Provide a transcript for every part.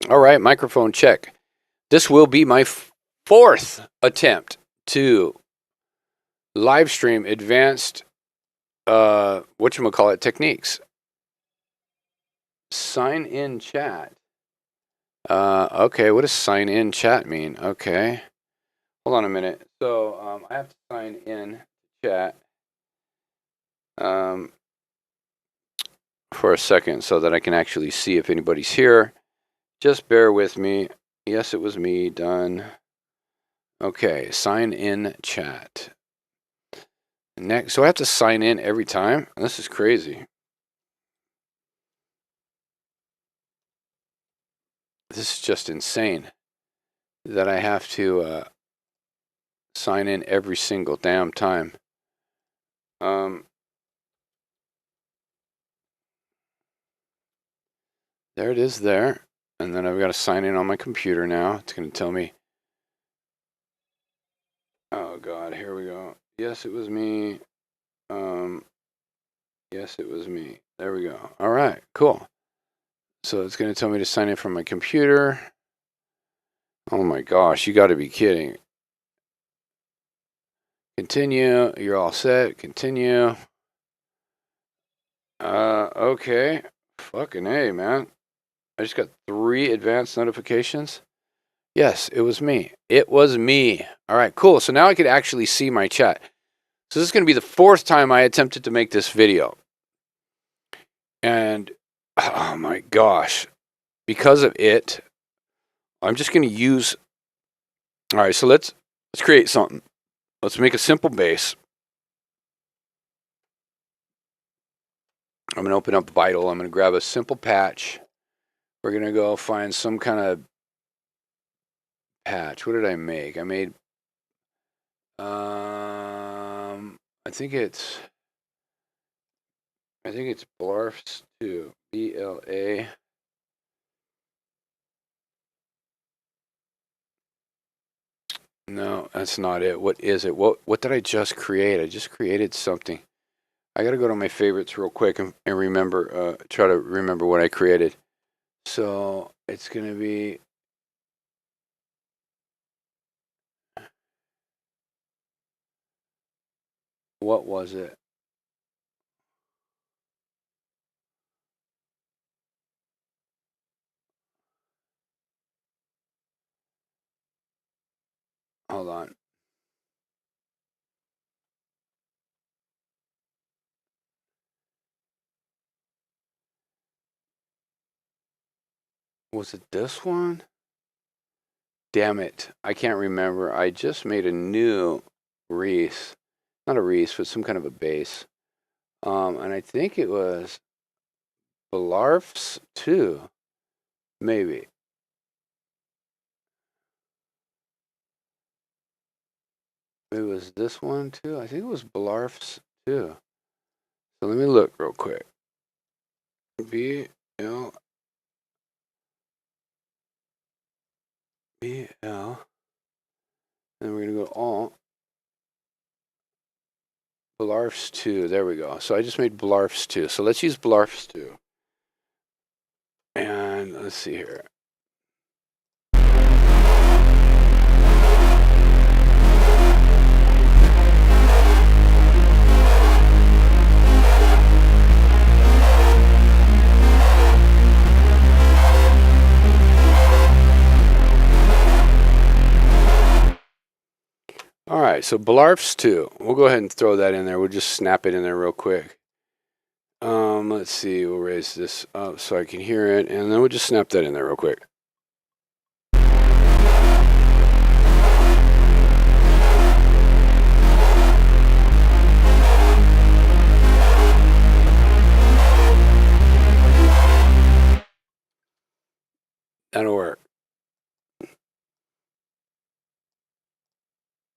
All right, microphone check. This will be my fourth attempt to live stream advanced whatchamacallit techniques. Sign in chat. Okay, what does sign in chat mean? Okay. Hold on a minute. So I have to sign in chat for a second so that I can actually see if anybody's here. Just bear with me. Yes, it was me. Done. Okay, sign in chat. Next, so I have to sign in every time? This is crazy. This is just insane that I have to sign in every single damn time. There it is there. And then I've got to sign in on my computer now. It's going to tell me. Oh, God, here we go. Yes, it was me. Yes, it was me. There we go. All right, cool. So it's going to tell me to sign in from my computer. Oh, my gosh, you got to be kidding. Continue. You're all set. Continue. Okay. Fucking A, man. I just got 3 advanced notifications. Yes, it was me. It was me. All right, cool. So now I could actually see my chat. So this is going to be the 4th time I attempted to make this video. And, oh my gosh. Because of it, I'm just going to use... All right, so let's create something. Let's make a simple base. I'm going to open up Vital. I'm going to grab a simple patch. We're going to go find some kind of patch. What did I make? I made... I think it's Blarfs 2. BLA. No, that's not it. What is it? What did I just create? I just created something. I got to go to my favorites real quick and remember, try to remember what I created. So it's going to be... What was it? Hold on. Was it this one? Damn it. I can't remember. I just made a new Reese. Not a Reese, but some kind of a base. And I think it was Blarfs 2. Maybe. It was this one too. I think it was Blarfs 2. So let me look real quick. BL. And we're going to go all. Blarfs 2. There we go. So I just made Blarfs 2. So let's use Blarfs 2. And let's see here. All right, so Blarfs 2. We'll go ahead and throw that in there. We'll just snap it in there real quick. Let's see. We'll raise this up so I can hear it, and then we'll just snap that in there real quick. That'll work.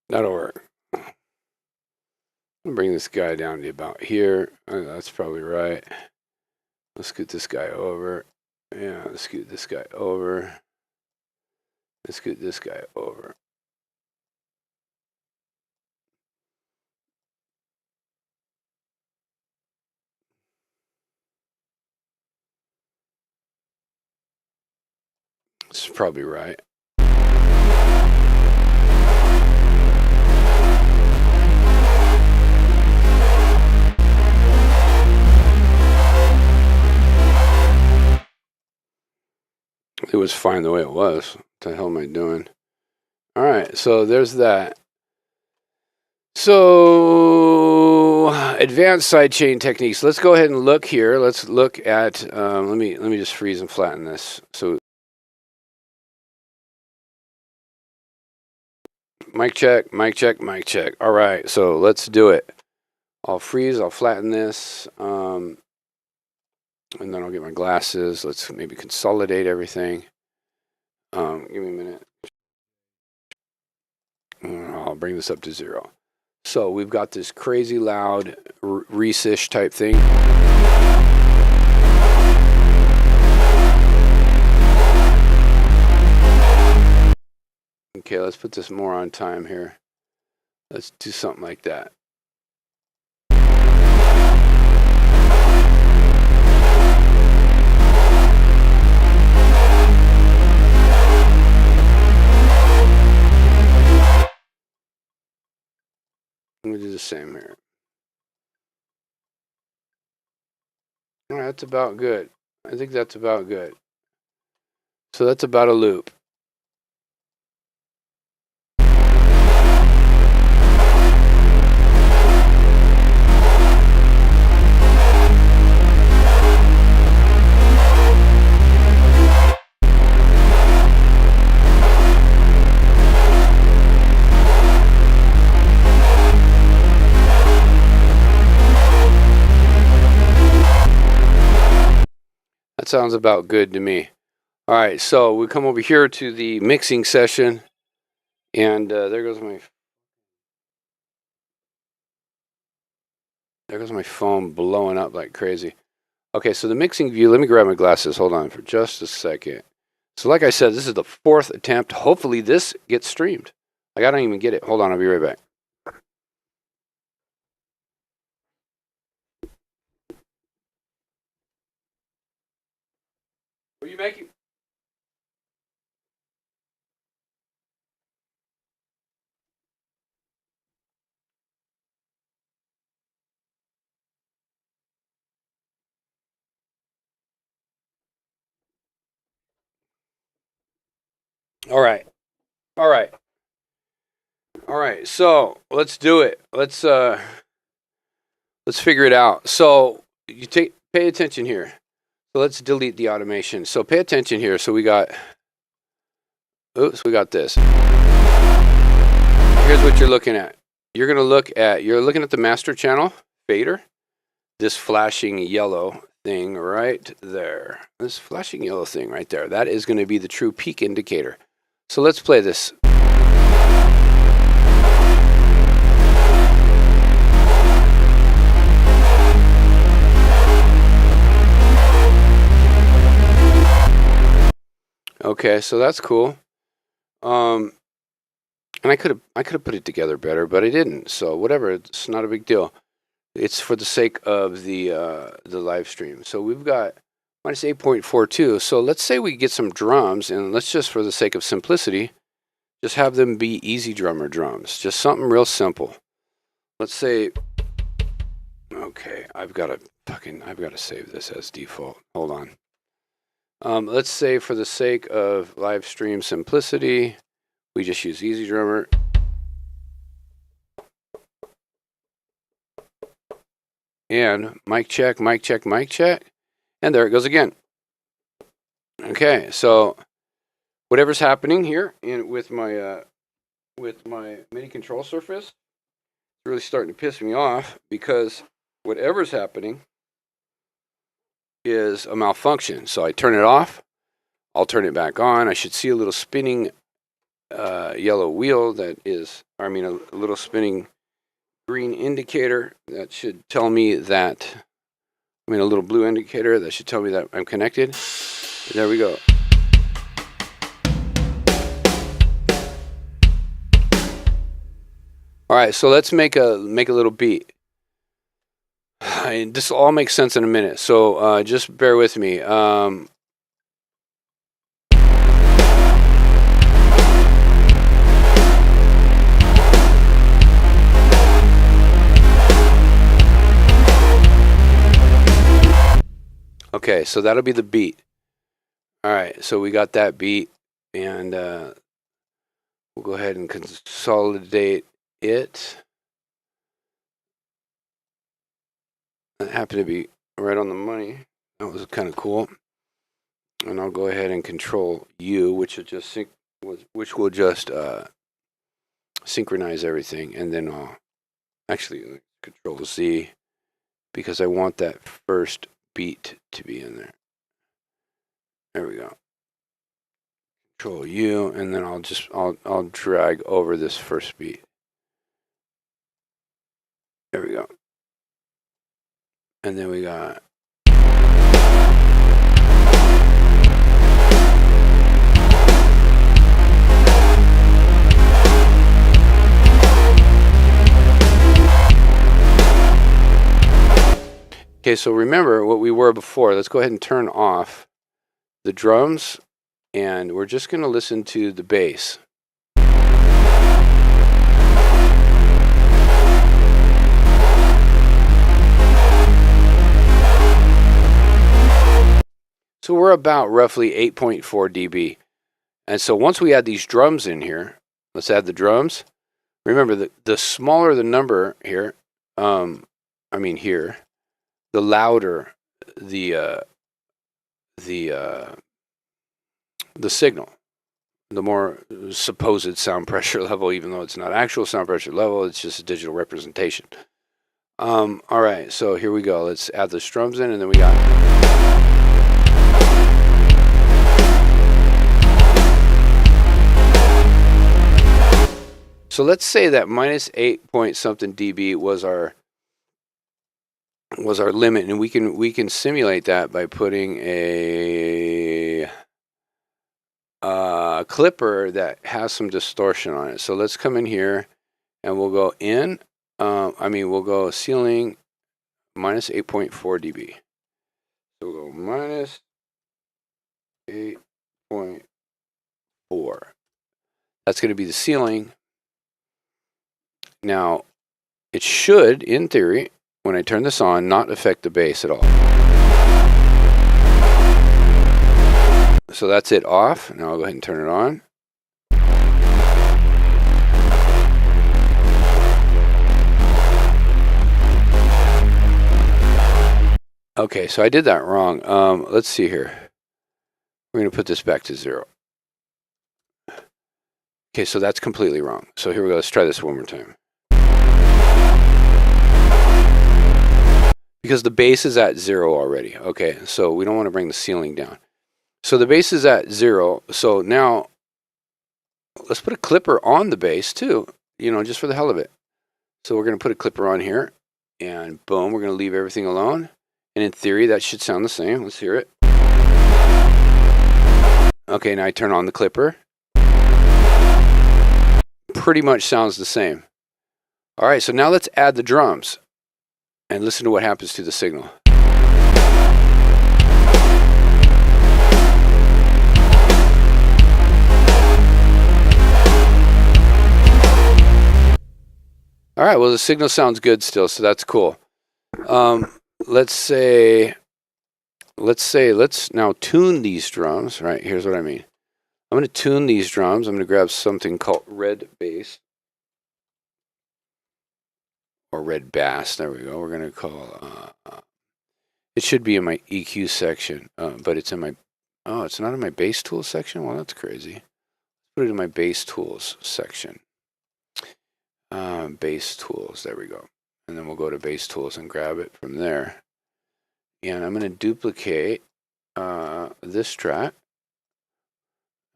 That'll work. I'll bring this guy down to about here. That's probably right. Let's scoot this guy over. Yeah, let's scoot this guy over. Let's scoot this guy over. This is probably right. It was fine the way it was. What the hell am I doing? All right, so there's that. So advanced sidechain techniques. Let's go ahead and look here. Let's look at. Let me just freeze and flatten this. So mic check, mic check, mic check. All right, so let's do it. I'll freeze. I'll flatten this, and then I'll get my glasses. Let's maybe consolidate everything. Give me a minute. I'll bring this up to 0. So we've got this crazy loud Reese-ish type thing. Okay, let's put this more on time here. Let's do something like that. I'm gonna do the same here. All right, that's about good. I think that's about good. So that's about a loop. That sounds about good to me. All right, so we come over here to the mixing session, and there goes my phone blowing up like crazy. Okay, so the mixing view. Let me grab my glasses. Hold on for just a second. So, like I said, this is the 4th attempt. Hopefully, this gets streamed. Like, I don't even get it. Hold on, I'll be right back. What are you making? All right. All right. All right. So let's do it. Let's figure it out. So you pay attention here. So let's delete the automation. So pay attention here. So we got this. Here's what you're looking at. You're looking at the master channel fader. This flashing yellow thing right there. This flashing yellow thing right there. That is going to be the true peak indicator. So let's play this. Okay, so that's cool. And I could have put it together better, but I didn't. So whatever, it's not a big deal. It's for the sake of the live stream. So we've got minus 8.42. So let's say we get some drums, and let's just, for the sake of simplicity, just have them be easy drummer drums. Just something real simple. Let's say, okay, I've got to save this as default. Hold on. Let's say for the sake of live stream simplicity, we just use easy drummer. And mic check, mic check, mic check. And there it goes again. Okay, so whatever's happening here with my MIDI control surface, it's really starting to piss me off, because whatever's happening is a malfunction. So I turn it off, I'll turn it back on. I should see a little spinning yellow wheel a little spinning green indicator that should tell me that, a little blue indicator that should tell me that I'm connected. There we go. All right, so let's make a little beat. This will all make sense in a minute, so just bear with me. Okay, so that'll be the beat. All right, so we got that beat, and we'll go ahead and consolidate it. That happened to be right on the money. That was kind of cool. And I'll go ahead and Control U, which will just synchronize everything, and then I'll actually Control Z, because I want that first beat to be in there. There we go. Control U, and then I'll drag over this first beat. There we go. And then we got okay, so remember what we were before. Let's go ahead and turn off the drums, and we're just going to listen to the bass. So we're about roughly 8.4 dB. And so once we add these drums in here, let's add the drums. Remember, the smaller the number here, here, the louder the signal, the more supposed sound pressure level, even though it's not actual sound pressure level, it's just a digital representation. All right, so here we go. Let's add the drums in, and then we got... So let's say that minus 8 point something dB was our limit, and we can simulate that by putting a clipper that has some distortion on it. So let's come in here, and we'll go in. We'll go ceiling minus 8.4 dB. So we'll go minus 8.4. That's going to be the ceiling. Now, it should, in theory, when I turn this on, not affect the bass at all. So that's it off. Now I'll go ahead and turn it on. Okay, so I did that wrong. Let's see here. We're going to put this back to 0. Okay, so that's completely wrong. So here we go. Let's try this one more time. Because the bass is at 0 already. Okay, so we don't want to bring the ceiling down. So the bass is at 0. So now let's put a clipper on the bass too, just for the hell of it. So we're going to put a clipper on here, and boom, we're going to leave everything alone. And in theory, that should sound the same. Let's hear it. Okay, now I turn on the clipper. Pretty much sounds the same. All right, so now let's add the drums and listen to what happens to the signal. All right, well, the signal sounds good still, so that's cool. Let's now tune these drums. Right, here's what I mean. I'm going to tune these drums. I'm going to grab something called red bass. Or red bass. There we go. We're going to call... it should be in my EQ section, but it's in my... Oh, it's not in my bass tools section? Well, that's crazy. Let's put it in my bass tools section. Bass tools. There we go. And then we'll go to bass tools and grab it from there. And I'm going to duplicate this track.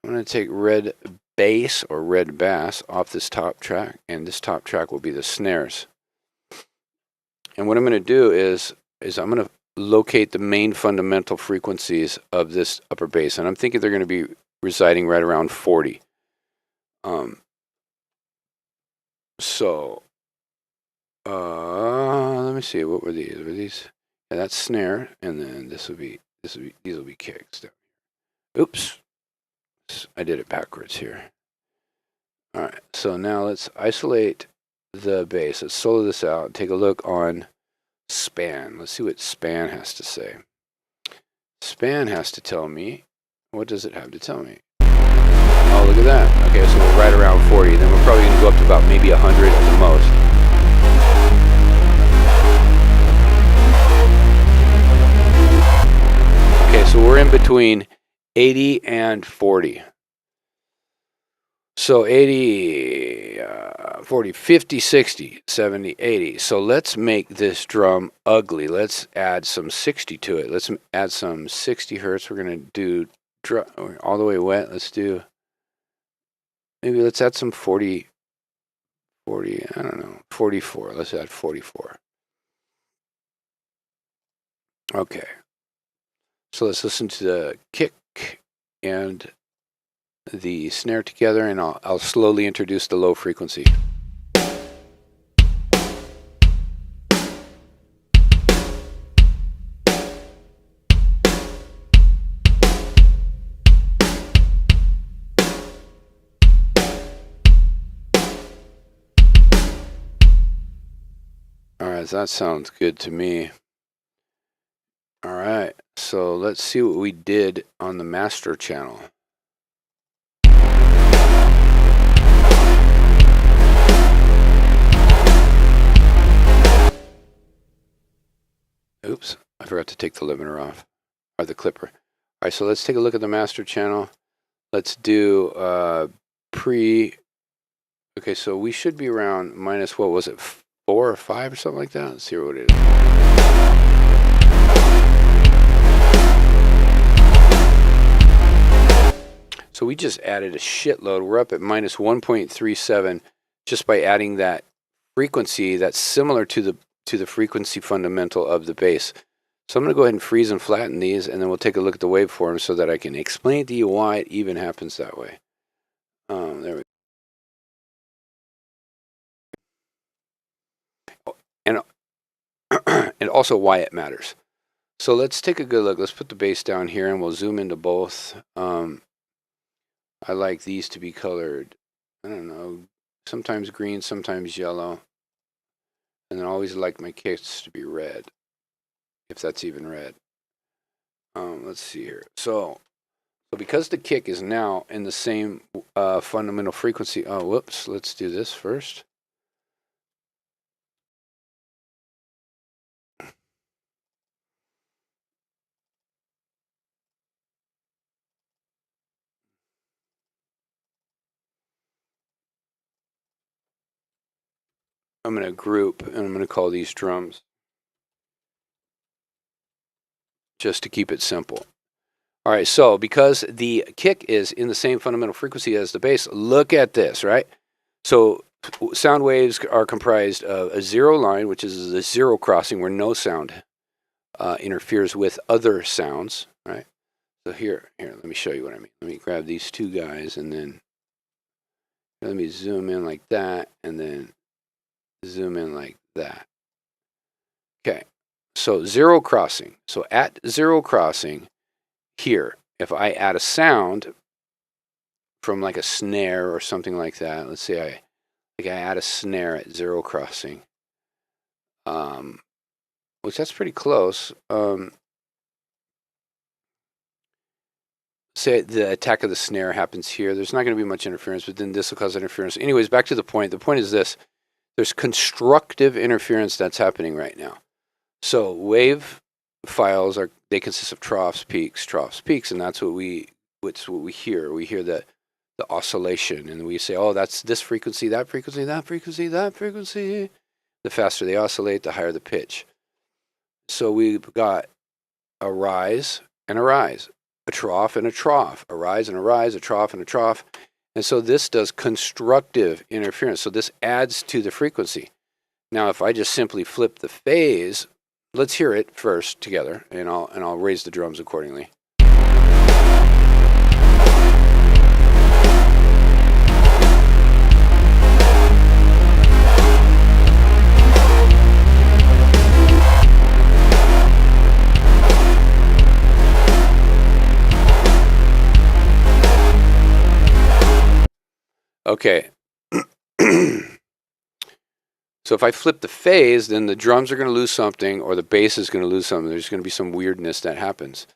I'm going to take red bass or red bass off this top track, and this top track will be the snares. And what I'm going to do is I'm going to locate the main fundamental frequencies of this upper bass, and I'm thinking they're going to be residing right around 40. Let me see, what were these? Were these? Yeah, that's snare, and then these will be kicks. Oops, I did it backwards here. All right, so now let's isolate the bass. Let's solo this out. Take a look on span. Let's see what span has to say. Span has to tell me. What does it have to tell me? Oh, look at that. Okay, so we're right around 40. Then we're probably going to go up to about maybe 100 at the most. Okay, so we're in between 80 and 40. So 80, 40, 50, 60, 70, 80. So let's make this drum ugly. Let's add some 60 to it. Let's add some 60 hertz. We're going to do all the way wet. Let's do, maybe let's add some 40, I don't know, 44. Let's add 44. Okay. So let's listen to the kick and the snare together, and I'll slowly introduce the low frequency. All right, that sounds good to me. All right, so let's see what we did on the master channel. Oops, I forgot to take the limiter off, or the clipper. All right, so let's take a look at the master channel. Let's do okay, so we should be around minus, what was it, 4 or 5 or something like that? Let's see what it is. So we just added a shitload. We're up at minus 1.37 just by adding that frequency that's similar to the frequency fundamental of the bass. So I'm going to go ahead and freeze and flatten these, and then we'll take a look at the waveform so that I can explain to you why it even happens that way. There we go. And also why it matters. So let's take a good look. Let's put the bass down here, and we'll zoom into both. I like these to be colored, I don't know, sometimes green, sometimes yellow. And then I always like my kicks to be red, if that's even red. Let's see here. So because the kick is now in the same fundamental frequency. Oh, whoops. Let's do this first. I'm going to group, and I'm going to call these drums, just to keep it simple. All right, so because the kick is in the same fundamental frequency as the bass, look at this, right? So sound waves are comprised of a zero line, which is the zero crossing where no sound interferes with other sounds, right? So here, let me show you what I mean. Let me grab these two guys, and then let me zoom in like that, and then zoom in like that. Okay, so zero crossing. So at zero crossing, here, if I add a sound from like a snare or something like that, let's say I add a snare at zero crossing, which that's pretty close. Say the attack of the snare happens here. There's not going to be much interference, but then this will cause interference. Anyways, back to the point. The point is this. There's constructive interference that's happening right now. So wave files they consist of troughs, peaks, and that's what we hear. We hear the oscillation, and we say, oh, that's this frequency, that frequency, that frequency, that frequency. The faster they oscillate, the higher the pitch. So we've got a rise and a rise, a trough and a trough, a rise and a rise, a trough and a trough. And so this does constructive interference. So this adds to the frequency. Now, if I just simply flip the phase, let's hear it first together, and I'll raise the drums accordingly. Okay. So if I flip the phase, then the drums are going to lose something, or the bass is going to lose something. There's going to be some weirdness that happens.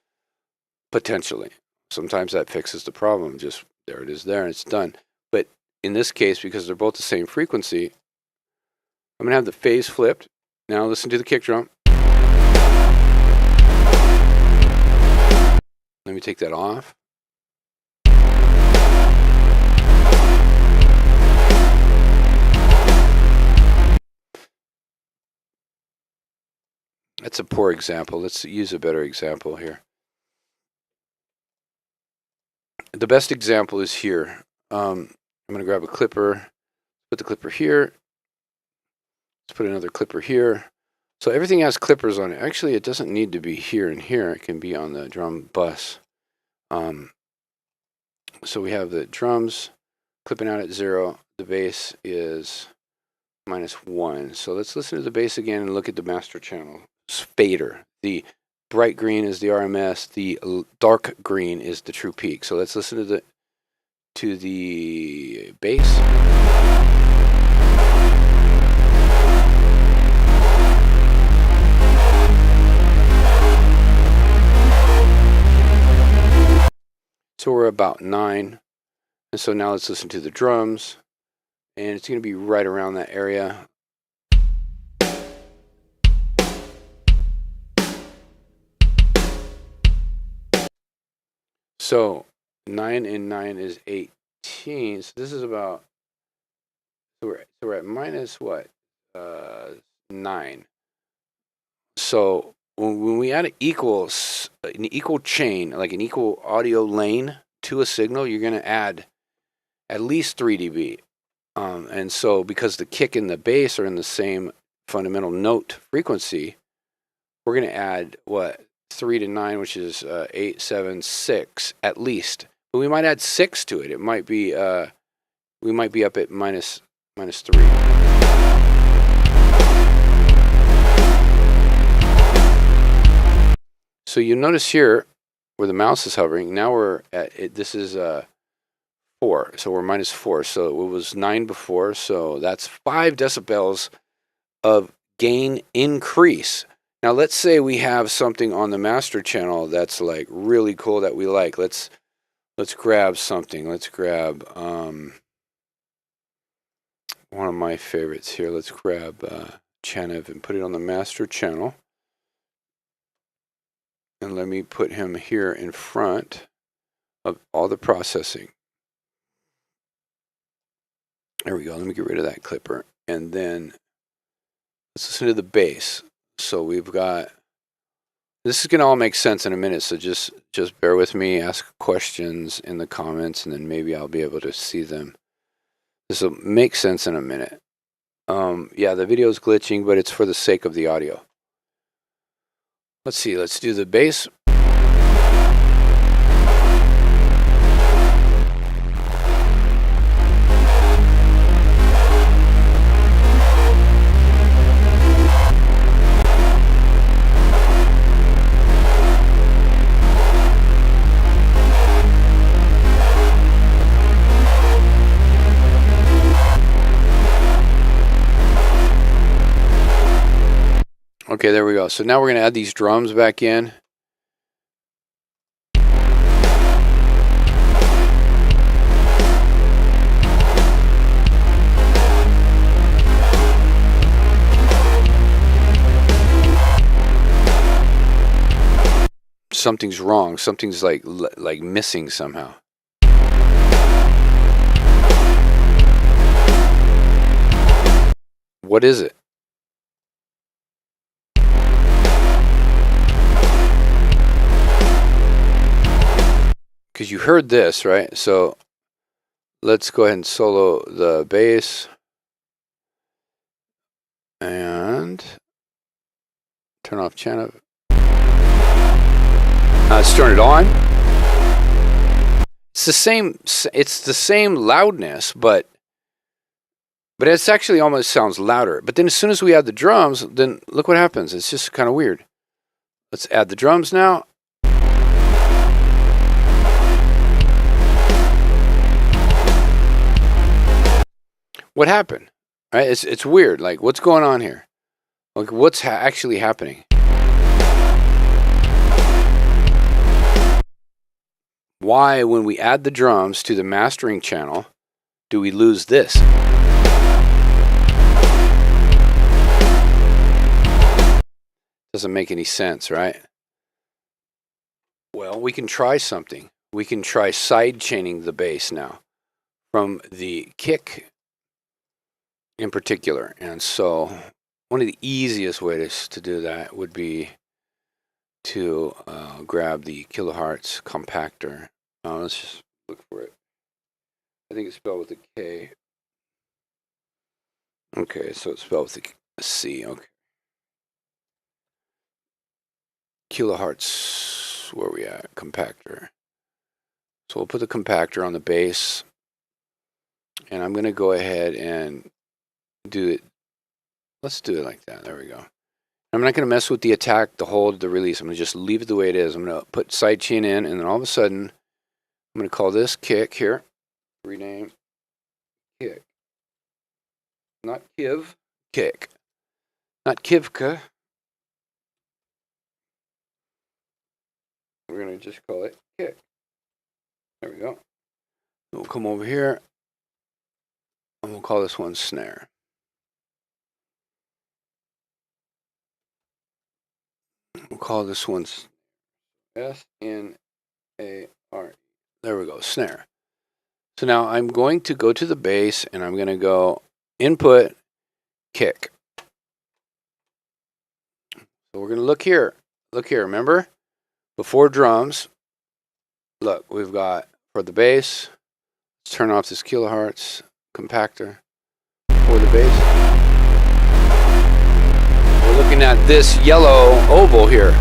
potentially. Sometimes that fixes the problem. Just there it is there and it's done. But in this case, because they're both the same frequency, I'm going to have the phase flipped. Now listen to the kick drum. Let me take that off. That's a poor example. Let's use a better example here. The best example is here. I'm going to grab a clipper, put the clipper here. Let's put another clipper here. So everything has clippers on it. Actually, it doesn't need to be here and here. It can be on the drum bus. So we have the drums clipping out at 0. The bass is -1. So let's listen to the bass again and look at the master channel fader. The bright green is the RMS. The dark green is the true peak. So let's listen to the bass. So we're about 9. And so now let's listen to the drums. And it's going to be right around that area. So 9 and 9 is 18. So this is about, so we're at minus what? 9. So when we add an equal chain, like an equal audio lane to a signal, you're going to add at least 3 dB. And so because the kick and the bass are in the same fundamental note frequency, we're going to add what? 3 to 9, which is 8, 7, 6 at least. But we might add 6 to it. It might be we might be up at minus 3. So you notice here where the mouse is hovering. Now we're at it. This is 4, so we're -4. So it was 9 before. So that's 5 decibels of gain increase. Now let's say we have something on the master channel that's like really cool that we like. Let's grab something. Let's grab one of my favorites here. Let's grab Chanev and put it on the master channel. And let me put him here in front of all the processing. There we go. Let me get rid of that clipper. And then let's listen to the bass. So we've got, this is going to all make sense in a minute. So just bear with me, ask questions in the comments, and then maybe I'll be able to see them. This will make sense in a minute. Yeah, the video is glitching, but it's for the sake of the audio. Let's see, let's do the bass. Okay, there we go. So now we're going to add these drums back in. Something's wrong. Something's like missing somehow. What is it? Because you heard this, right? So let's go ahead and solo the bass. And turn off channel. Let's turn it on. It's the same loudness, but it's actually almost sounds louder. But then as soon as we add the drums, then look what happens. It's just kind of weird. Let's add the drums now. What happened? Right? It's weird. Like, what's going on here? Like, what's actually happening? why, when we add the drums to the mastering channel, do we lose this? Doesn't make any sense, right? Well, we can try something. We can try side chaining the bass now from the kick in particular. And so one of the easiest ways to do that would be to grab the kilohertz compactor. Let's just look for it. I think it's spelled with a K. Okay, so it's spelled with a C. Okay. Kilohertz, where are we at? Compactor. So we'll put the compactor on the bass, and I'm going to go ahead and do it. Let's do it like that. There we go. I'm not going to mess with the attack, the hold, the release. I'm going to just leave it the way it is. I'm going to put sidechain in, and then all of a sudden, I'm going to call this kick here. Rename kick. Not Kiv, kick. Not Kivka. We're going to just call it kick. There we go. We'll come over here, and we'll call this one snare. We'll call this one S-N-A-R-E. There we go, snare. So now I'm going to go to the bass, and I'm going to go input, kick. So we're going to look here. Look here, remember? Before drums, look, we've got for the bass, let's turn off this kilohertz compactor for the bass. We're looking at this yellow oval here.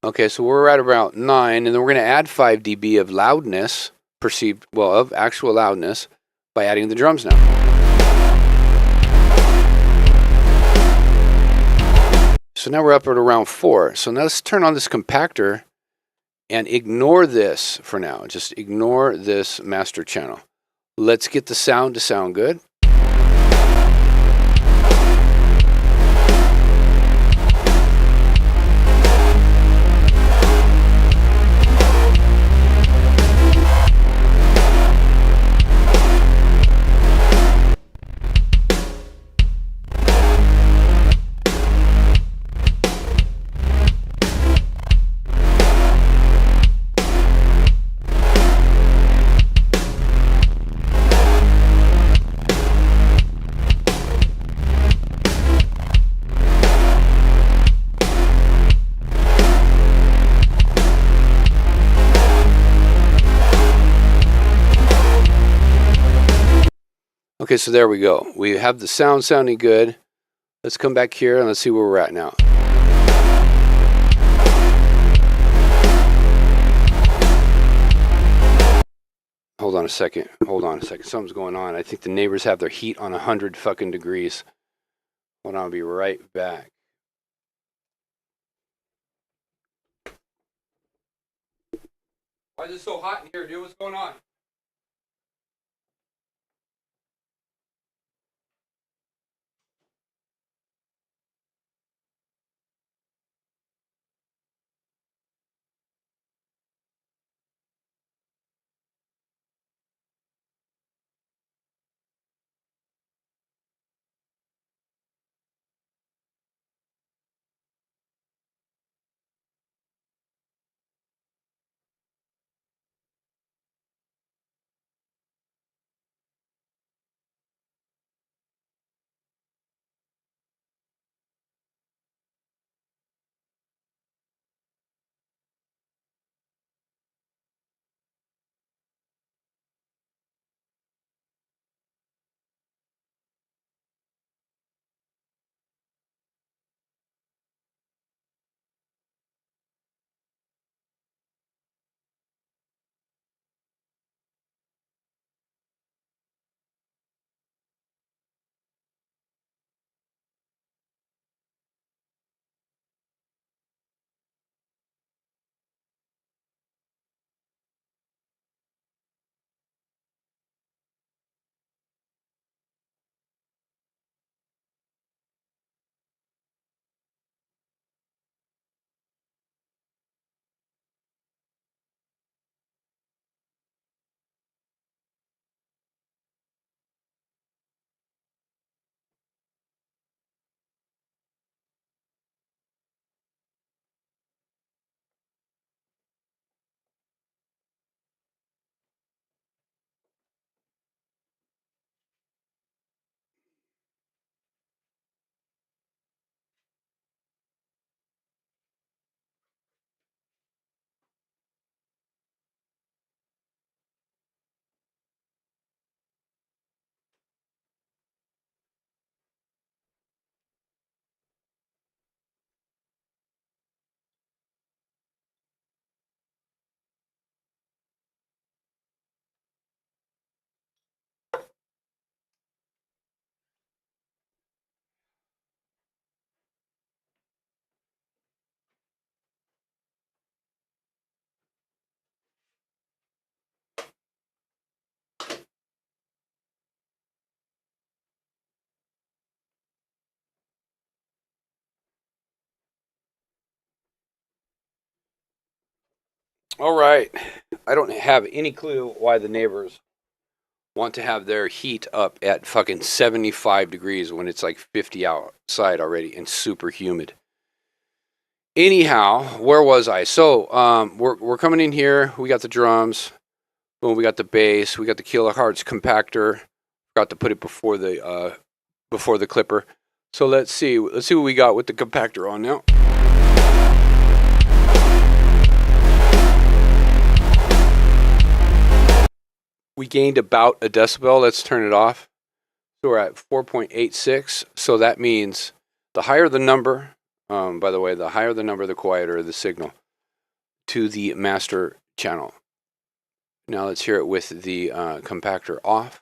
Okay, so we're at about 9, and then we're going to add 5 dB of loudness, perceived, well, of actual loudness, by adding the drums now. So now we're up at around 4. So now let's turn on this compactor and ignore this for now. Just ignore this master channel. Let's get the sound to sound good. Okay, so there we go. We have the sound sounding good. Let's come back here and let's see where we're at now. Hold on a second. Hold on a second. Something's going on. I think the neighbors have their heat on 100 fucking degrees. Hold on, I'll be right back. Why is it so hot in here, dude? What's going on? All right. I don't have any clue why the neighbors want to have their heat up at fucking 75 degrees when it's like 50 outside already and super humid. Anyhow, where was I? So, we're coming in here. We got the drums. Boom, we got the bass. We got the kilohertz compactor. Got to put it before the clipper. So let's see. Let's see what we got with the compactor on now. We gained about a decibel. Let's turn it off. So we're at 4.86. So that means the higher the number, by the way, the higher the number, the quieter the signal to the master channel. Now let's hear it with the compactor off.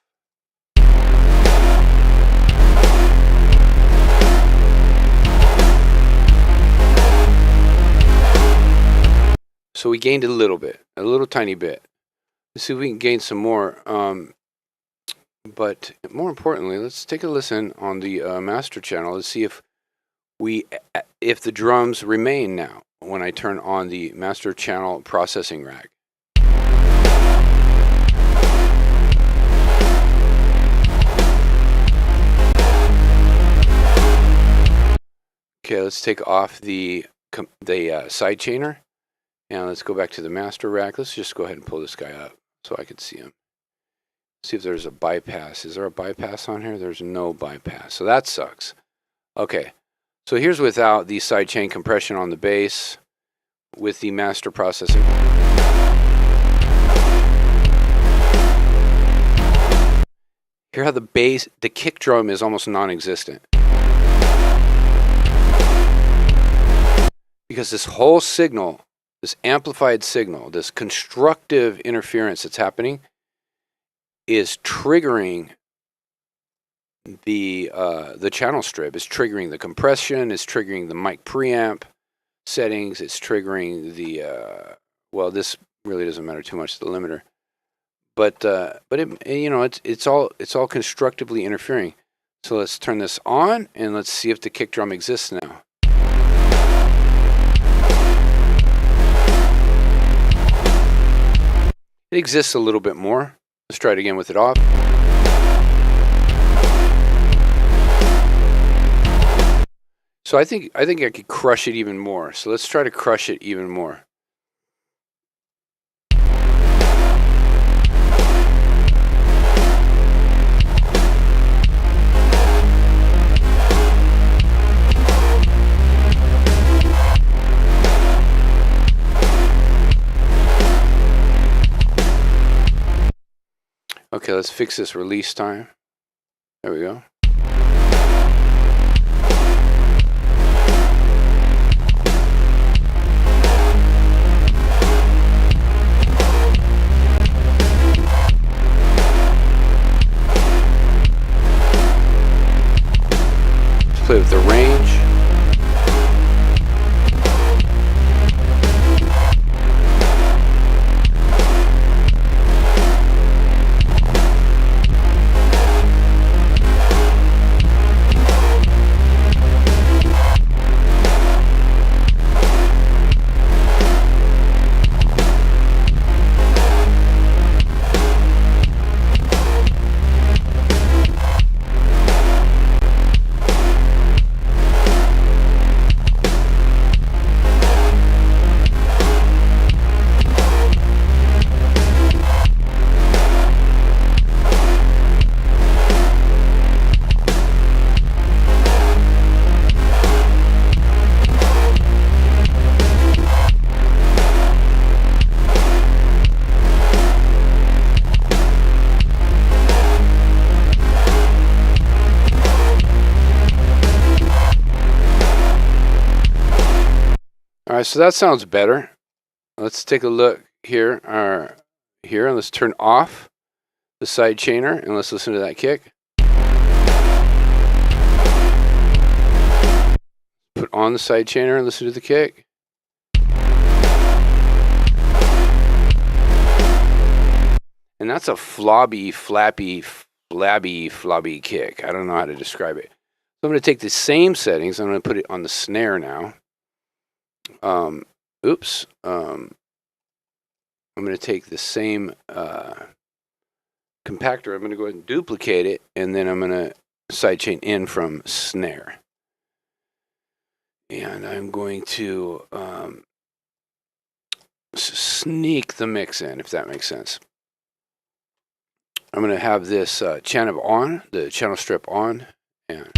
So we gained a little bit, a little tiny bit. Let's see if we can gain some more. But more importantly, let's take a listen on the master channel. Let's see if the drums remain now when I turn on the master channel processing rack. Okay, let's take off the side chainer. And let's go back to the master rack. Let's just go ahead and pull this guy up so I can see him. See if there's a bypass. Is there a bypass on here? There's no bypass. So that sucks. Okay. So here's without the sidechain compression on the bass with the master processing. Hear how the kick drum is almost non-existent. Because this whole signal, this amplified signal, this constructive interference that's happening is triggering the channel strip. It's triggering the compression. It's triggering the mic preamp settings. It's triggering the well, this really doesn't matter too much, the limiter. But it's all constructively interfering. So let's turn this on and let's see if the kick drum exists now. It exists a little bit more. Let's try it again with it off. So I think I could crush it even more. So let's try to crush it even more. Okay, let's fix this release time. There we go. Let's play with the range. All right, so that sounds better. Let's take a look here, and let's turn off the side chainer and let's listen to that kick. Put on the side chainer and listen to the kick. And that's a flabby kick. I don't know how to describe it. So I'm going to take the same settings. I'm going to put it on the snare now. I'm going to take the same compactor. I'm going to go ahead and duplicate it, and then I'm going to sidechain in from snare. And I'm going to sneak the mix in, if that makes sense. I'm going to have this channel on, the channel strip on, and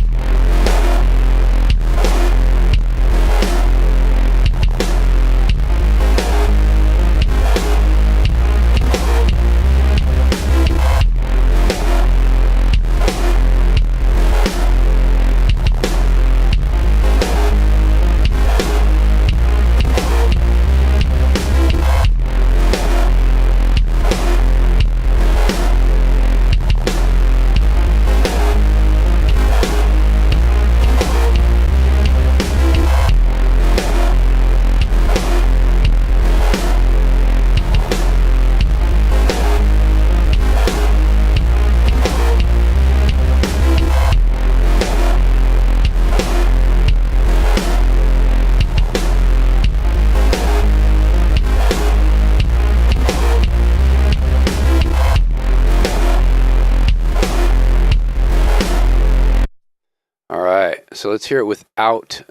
so let's hear it without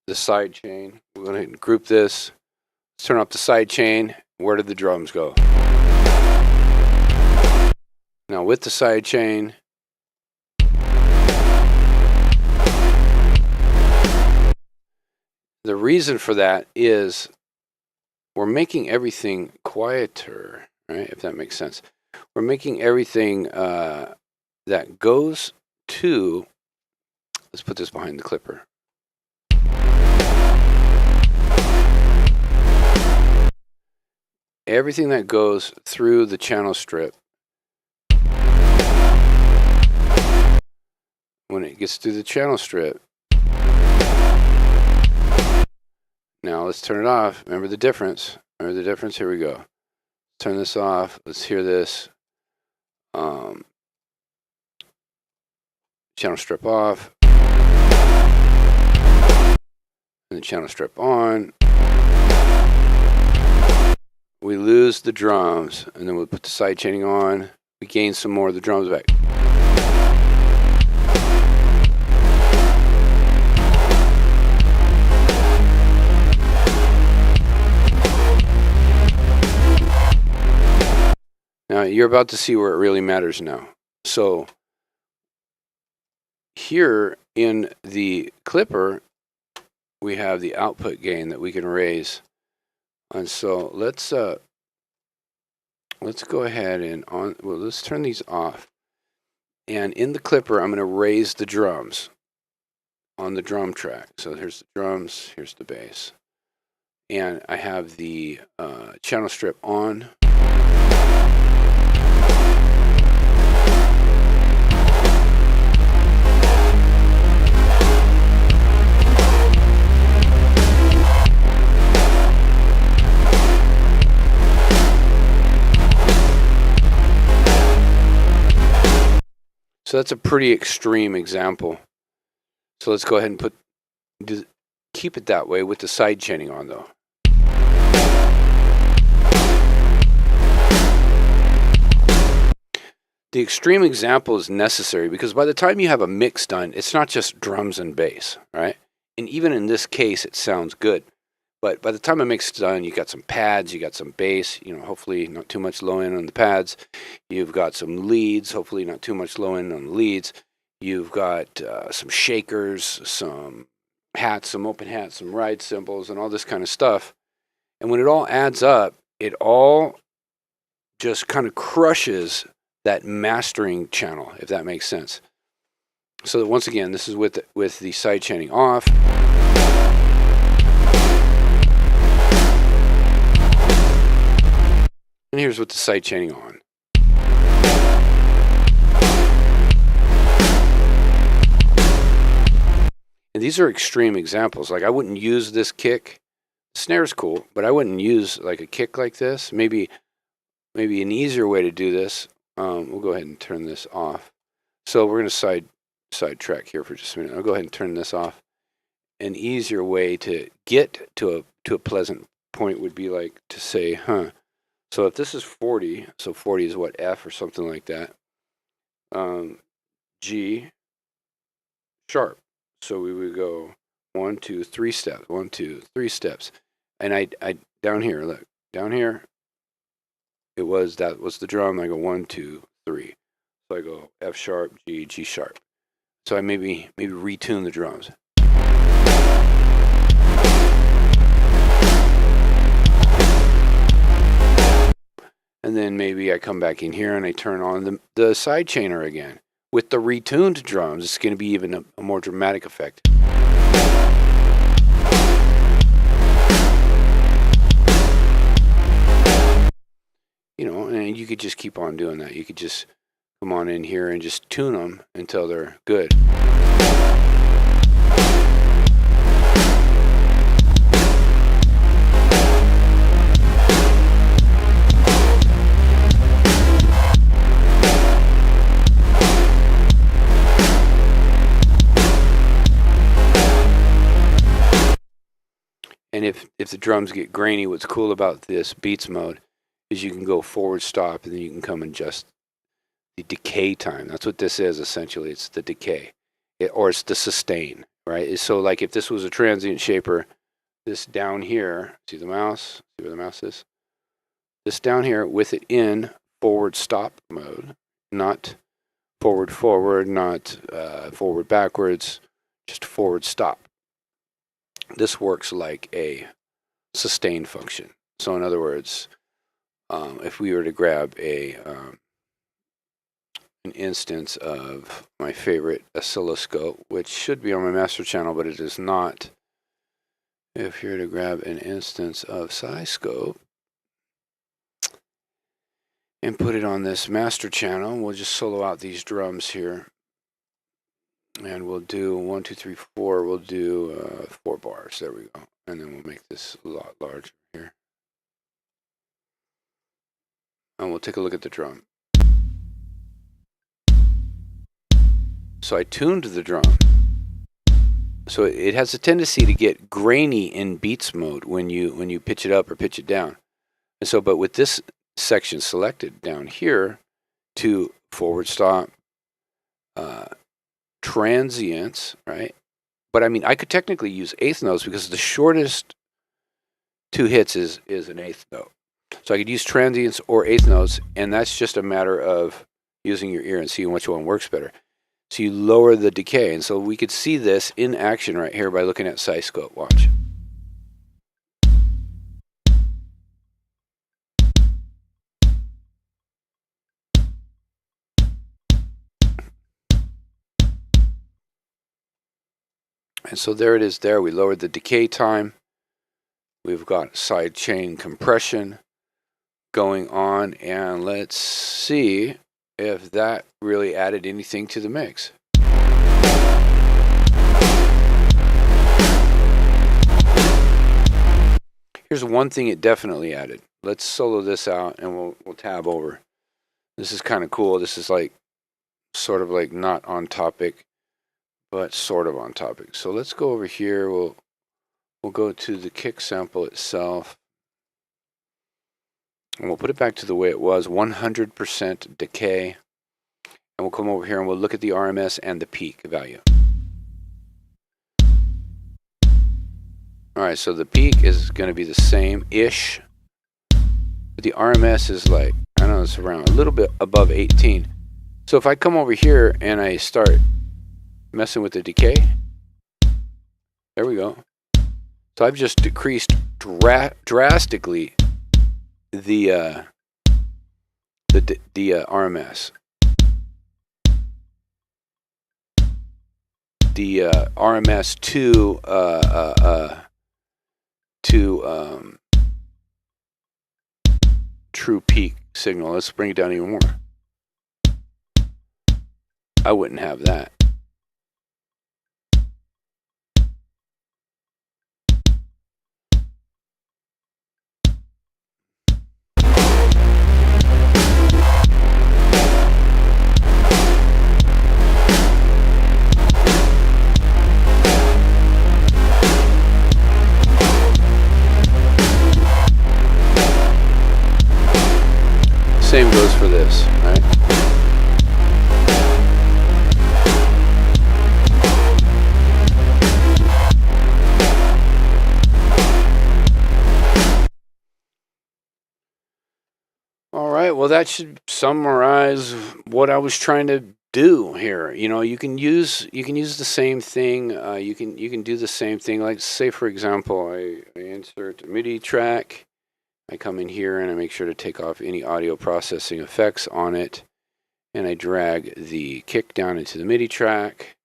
the side chain. We're going to group this. Let's turn off the side chain. Where did the drums go? Now with the side chain, the reason for that is we're making everything quieter, right? If that makes sense. We're making everything that goes to, let's put this behind the clipper. Everything that goes through the channel strip, when it gets through the channel strip, now let's turn it off. Remember the difference. Remember the difference? Here we go. Turn this off. Let's hear this. Channel strip off. And the channel strip on. We lose the drums, and then we'll put the side chaining on. We gain some more of the drums back. Now you're about to see where it really matters now. So here in the clipper, we have the output gain that we can raise. And so let's go ahead and let's turn these off. And in the clipper, I'm going to raise the drums on the drum track. So here's the drums, here's the bass. And I have the channel strip on. So that's a pretty extreme example. So let's go ahead and keep it that way with the side chaining on though. The extreme example is necessary because by the time you have a mix done, it's not just drums and bass, right? And even in this case, it sounds good. But by the time a mix is done, you got some pads, you got some bass, hopefully not too much low end on the pads. You've got some leads, hopefully not too much low end on the leads. You've got some shakers, some hats, some open hats, some ride cymbals, and all this kind of stuff. And when it all adds up, it all just kind of crushes that mastering channel, if that makes sense. So that once again, this is with the side chaining off. And here's with the side chaining on. And these are extreme examples. Like I wouldn't use this kick. Snare's cool, but I wouldn't use like a kick like this. Maybe an easier way to do this. We'll go ahead and turn this off. So we're going to sidetrack here for just a minute. I'll go ahead and turn this off. An easier way to get to a pleasant point would be like to say, So if this is 40, so 40 is what, F or something like that. G sharp. So we would go 1, 2, 3 steps. 1, 2, 3 steps. And I down here, look, down here, that was the drum. I go 1, 2, 3. So I go F sharp, G, G sharp. So I maybe retune the drums. And then maybe I come back in here and I turn on the side chainer again. With the retuned drums, it's going to be even a more dramatic effect. You know, and you could just keep on doing that. You could just come on in here and just tune them until they're good. And if the drums get grainy, what's cool about this beats mode is you can go forward stop and then you can come and adjust the decay time. That's what this is essentially. It's the decay, or it's the sustain, right? So like if this was a transient shaper, this down here, see the mouse? See where the mouse is? This down here with it in forward stop mode, not forward, not forward backwards, just forward stop. This works like a sustain function. So in other words, if we were to grab an instance of my favorite oscilloscope, which should be on my master channel, but it is not. If you're to grab an instance of Syscope and put it on this master channel, we'll just solo out these drums here. And we'll do 1, 2, 3, 4. We'll do 4 bars. There we go. And then we'll make this a lot larger here. And we'll take a look at the drum. So I tuned the drum. So it has a tendency to get grainy in beats mode when you pitch it up or pitch it down. And so, but with this section selected down here to forward stop, transients, right? But I mean, I could technically use eighth notes because the shortest 2 hits is an eighth note. So I could use transients or eighth notes, and that's just a matter of using your ear and seeing which one works better. So you lower the decay, and so we could see this in action right here by looking at Syscope. Watch. And so there it is there. We lowered the decay time. We've got side chain compression going on. And let's see if that really added anything to the mix. Here's one thing it definitely added. Let's solo this out and we'll tab over. This is kind of cool. This is like sort of like not on topic, but sort of on topic. So let's go over here. We'll go to the kick sample itself. And we'll put it back to the way it was, 100% decay. And we'll come over here and we'll look at the RMS and the peak value. All right, so the peak is going to be the same-ish. But the RMS is like, I don't know, it's around a little bit above 18. So if I come over here and I start messing with the decay, there we go. So I've just decreased drastically the RMS. The RMS to true peak signal. Let's bring it down even more. I wouldn't have that. Well, that should summarize what I was trying to do here. You know, you can use the same thing. You can do the same thing. Like, say for example, I insert a MIDI track. I come in here and I make sure to take off any audio processing effects on it, and I drag the kick down into the MIDI track.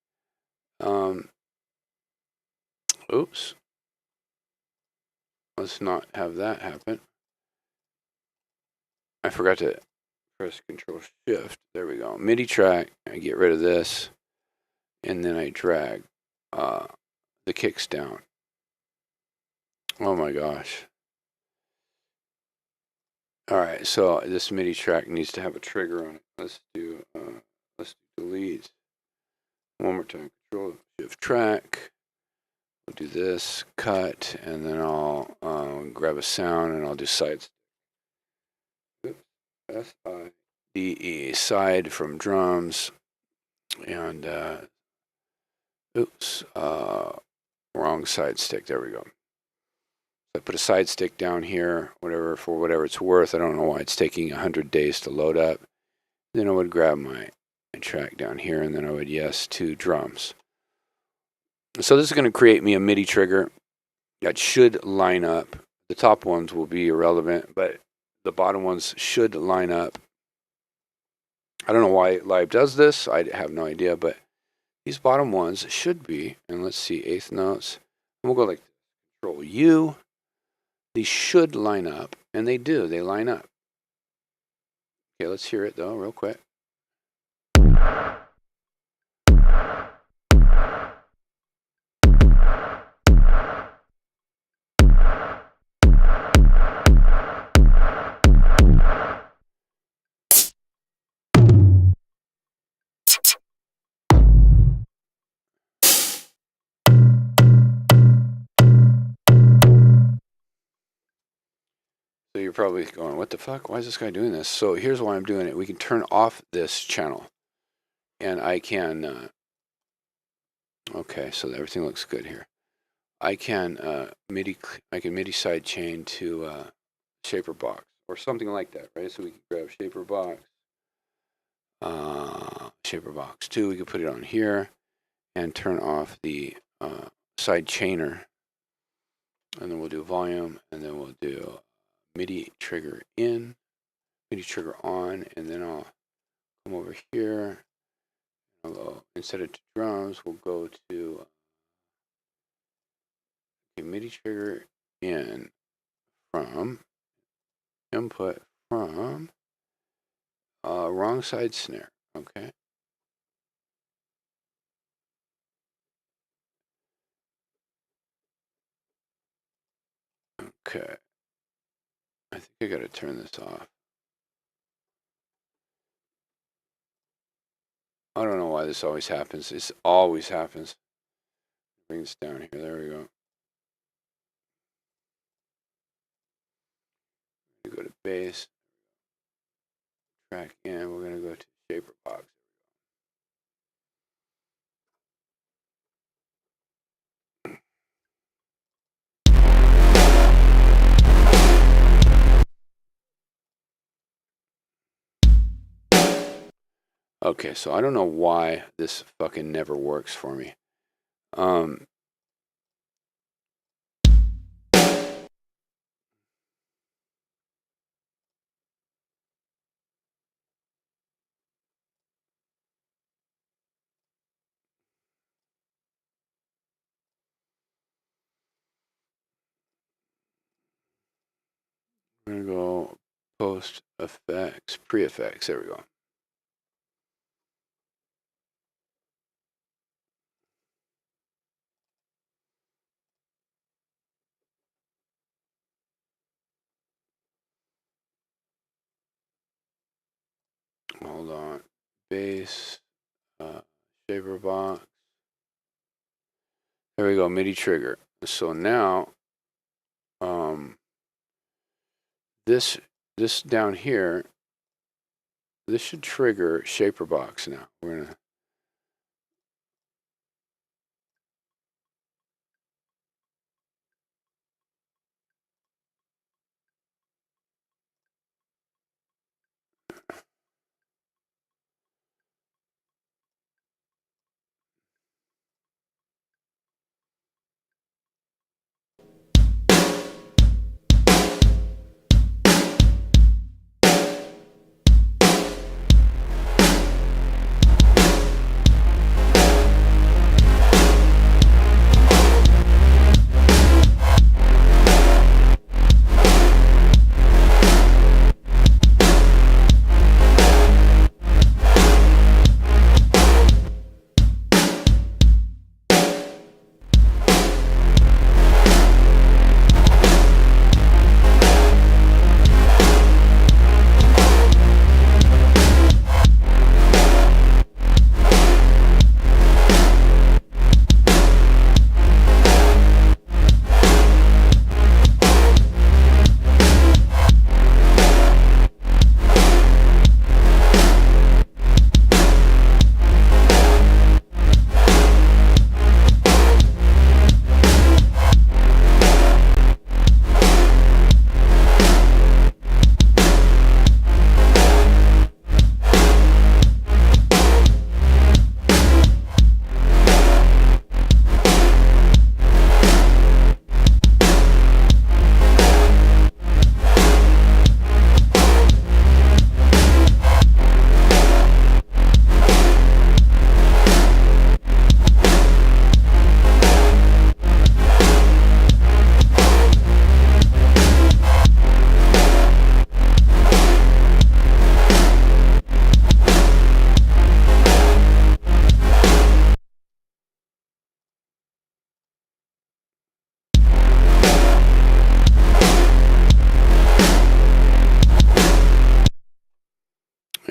Oops. Let's not have that happen. I forgot to press Control Shift. There we go. MIDI track. I get rid of this, and then I drag the kicks down. Oh my gosh. All right, so this MIDI track needs to have a trigger on it. Let's do delete. One more time. Control Shift track. We'll do this, cut, and then I'll grab a sound and I'll do side. S-I-D-E, side from drums, and oops, wrong side stick. There we go. I put a side stick down here, whatever, for whatever it's worth. I don't know why it's taking 100 days to load up. Then I would grab my track down here, and then I would yes to drums. So this is going to create me a MIDI trigger that should line up. The top ones will be irrelevant, but the bottom ones should line up. I don't know why Live does this. I have no idea, but these bottom ones should be, and let's see, eighth notes. And we'll go like Control U. These should line up, and they do. They line up. Okay, let's hear it though, real quick. So you're probably going, what the fuck? Why is this guy doing this? So here's why I'm doing it. We can turn off this channel, and I can, okay, so everything looks good here. I can MIDI side chain to Shaper Box or something like that, right? So we can grab Shaper Box, Shaper Box 2. We can put it on here and turn off the side chainer, and then we'll do volume, and then we'll do MIDI trigger in, MIDI trigger on, and then I'll come over here. Instead of drums, we'll go to MIDI trigger in from input from wrong side snare. Okay. Okay. I think I got to turn this off. I don't know why this always happens. This always happens. Bring this down here. There we go. We go to bass. Track in. We're going to go to Shaper Box. Okay, so I don't know why this fucking never works for me. I'm going to go post effects, pre-effects. There we go. Hold on. Bass, Shaper Box. There we go, MIDI trigger. So now, this down here, this should trigger Shaper Box now. We're gonna.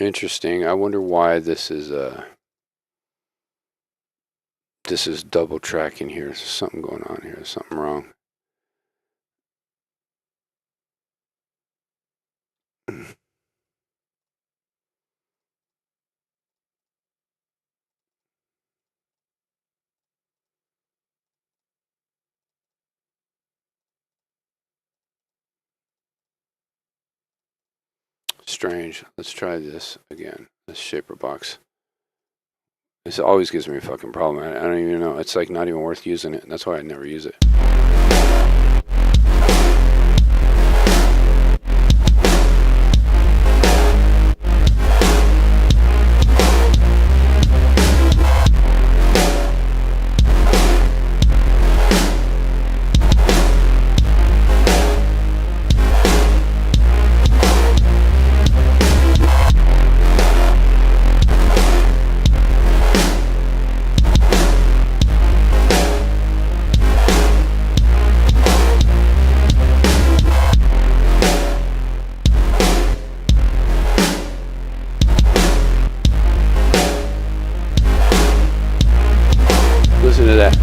Interesting. I wonder why this is double tracking here. There's something going on here. There's something wrong. Strange. Let's try this again. This shaper box. This always gives me a fucking problem. I don't even know. It's like not even worth using it. That's why I never use it. Listen to that.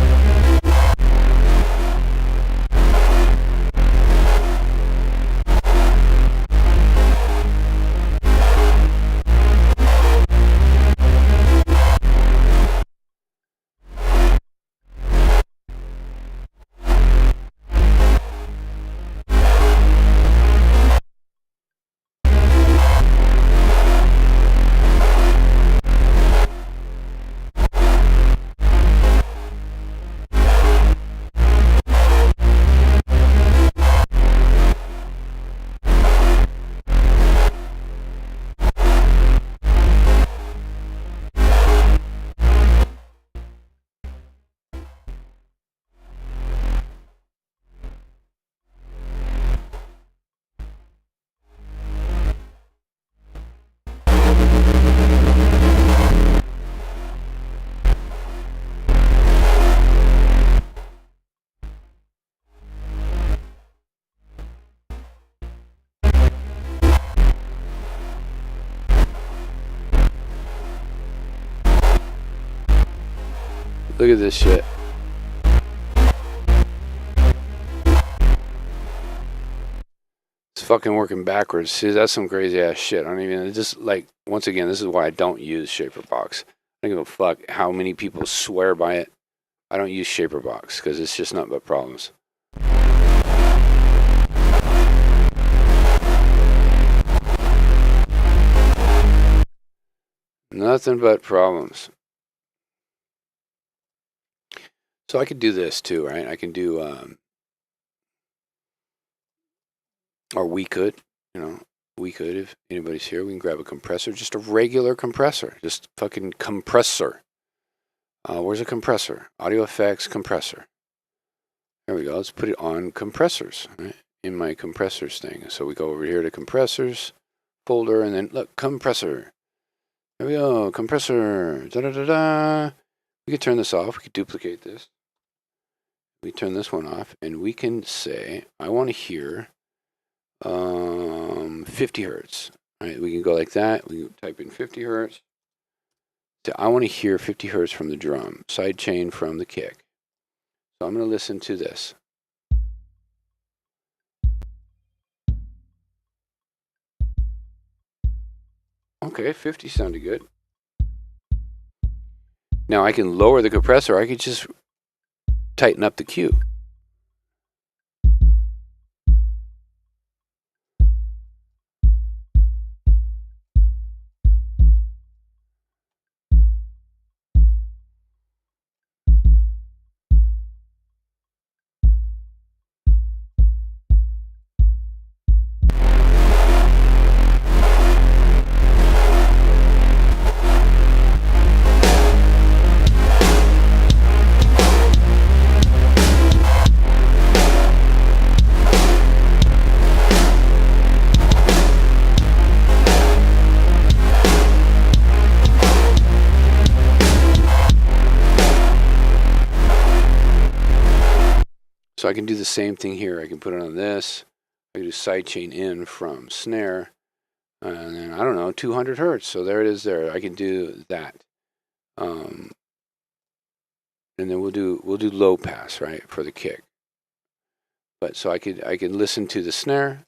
Look at this shit. It's fucking working backwards. See, that's some crazy ass shit. I don't even, just like, once again, this is why I don't use ShaperBox. I don't give a fuck how many people swear by it. I don't use ShaperBox because it's just nothing but problems. Nothing but problems. So I could do this too, right? I can do, or we could, if anybody's here, we can grab a compressor, just a regular compressor, just fucking compressor. Where's a compressor? Audio effects compressor. There we go. Let's put it on compressors, right? In my compressors thing. So we go over here to compressors folder, and then look, compressor. There we go, compressor. Da da da da. We could turn this off. We could duplicate this. We turn this one off, and we can say, I want to hear 50 hertz. Right? We can go like that. We can type in 50 hertz. So I want to hear 50 hertz from the drum, side chain from the kick. So I'm going to listen to this. Okay, 50 sounded good. Now I can lower the compressor. I could just tighten up the Q. So I can do the same thing here. I can put it on this. I can do sidechain in from snare. and then I don't know, 200 hertz. So there it is. There, I can do that. And then we'll do low pass, right, for the kick. But so I could listen to the snare.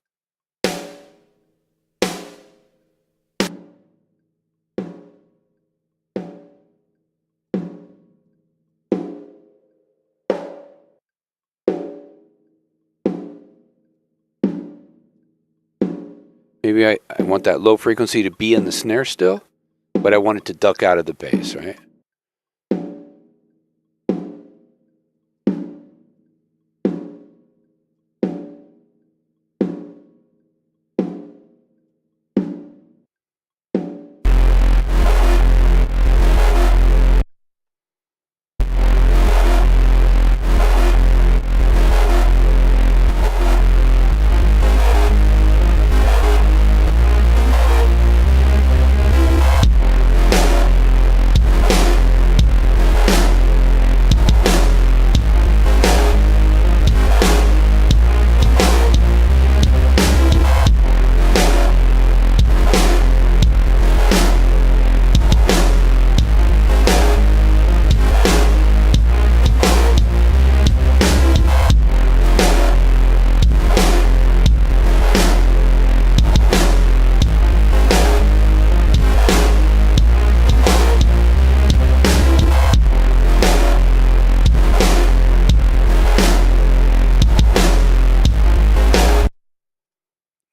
Maybe I want that low frequency to be in the snare still, but I want it to duck out of the bass, right?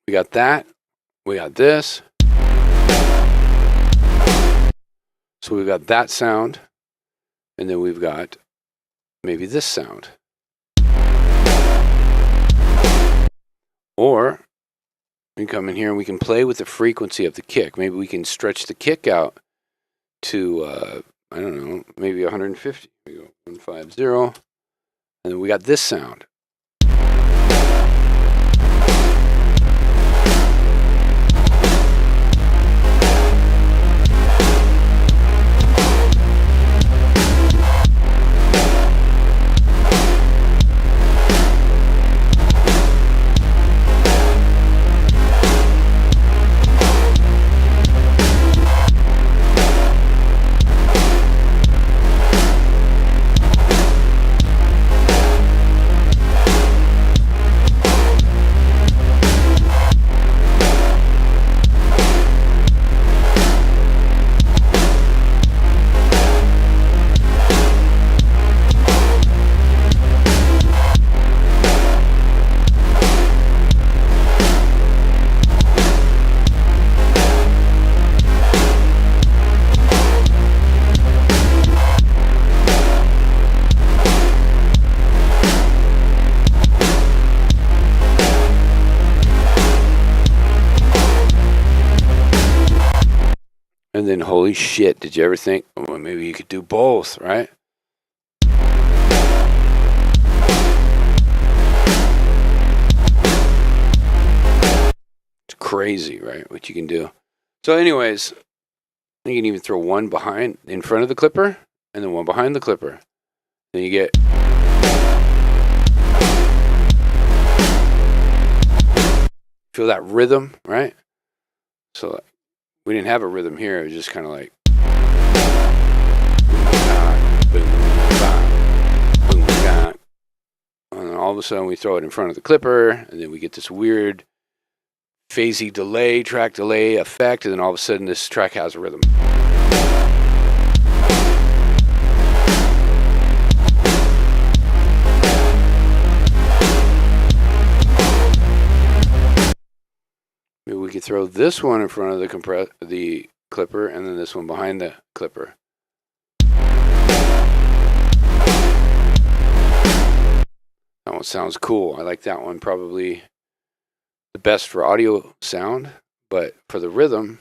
We got that. We got this. So we've got that sound. And then we've got maybe this sound. Or we can come in here and we can play with the frequency of the kick. Maybe we can stretch the kick out to, I don't know, maybe 150. We go 150. And then we got this sound. And then, holy shit, did you ever think, well, maybe you could do both, right? It's crazy, right, what you can do. So anyways, you can even throw one behind, in front of the clipper, and then one behind the clipper. Then you get... Feel that rhythm, right? So we didn't have a rhythm here. It was just kind of like... And then all of a sudden we throw it in front of the clipper, and then we get this weird phasey delay, track delay effect, and then all of a sudden this track has a rhythm. Maybe we could throw this one in front of the clipper, and then this one behind the clipper. That one sounds cool. I like that one probably the best for audio sound, but for the rhythm,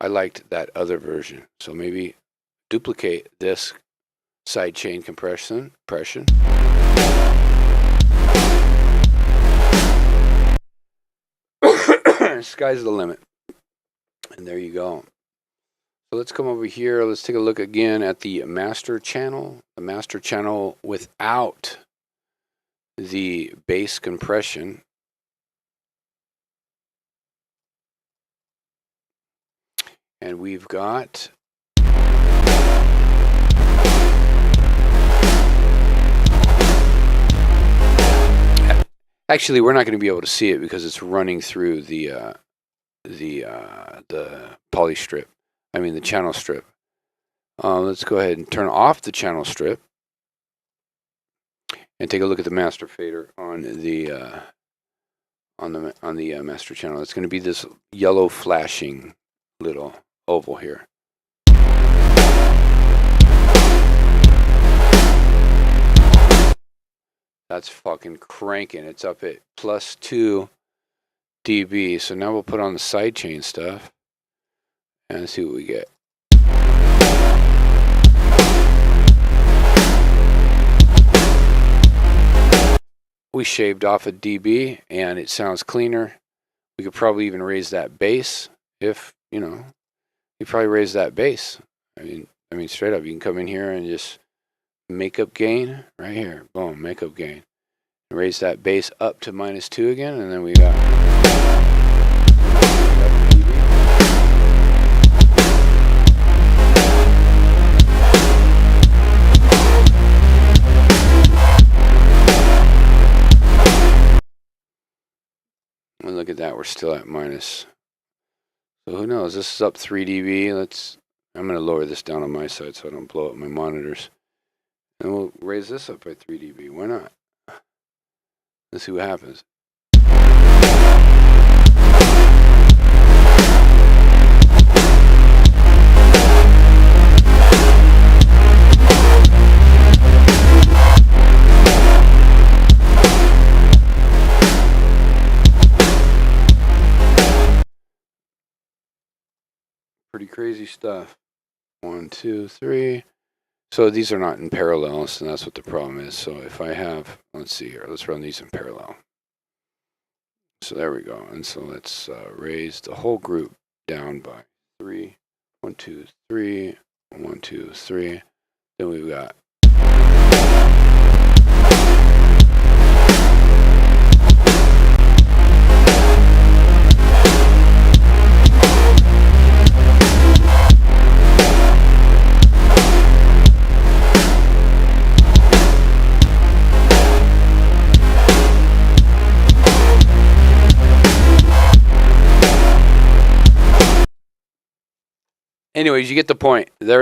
I liked that other version. So maybe duplicate this sidechain compression. Sky's the limit. And there you go. So let's come over here. Let's take a look again at the master channel. The master channel without the bass compression. And we've got actually, we're not going to be able to see it because it's running through the poly strip. I mean the channel strip. Let's go ahead and turn off the channel strip and take a look at the master fader on the master channel. It's going to be this yellow flashing little oval here. That's fucking cranking. It's up at +2 dB. So now we'll put on the sidechain stuff and see what we get. We shaved off a dB and it sounds cleaner. We could probably even raise that bass if, you know, you probably raise that bass. I mean, straight up, you can come in here and just makeup gain right here. Boom, makeup gain. Raise that bass up to -2 again, and then we got. And look at that, we're still at minus. So who knows? This is up 3 dB. I'm going to lower this down on my side so I don't blow up my monitors. And we'll raise this up by 3 dB. Why not? Let's see what happens. Pretty crazy stuff. 1, 2, 3. So these are not in parallel, so that's what the problem is. So if I have, let's see here, let's run these in parallel. So there we go. And so let's raise the whole group down by 3. 1, 2, 3. 1, 2, 3. Then we've got. Anyways, you get the point. There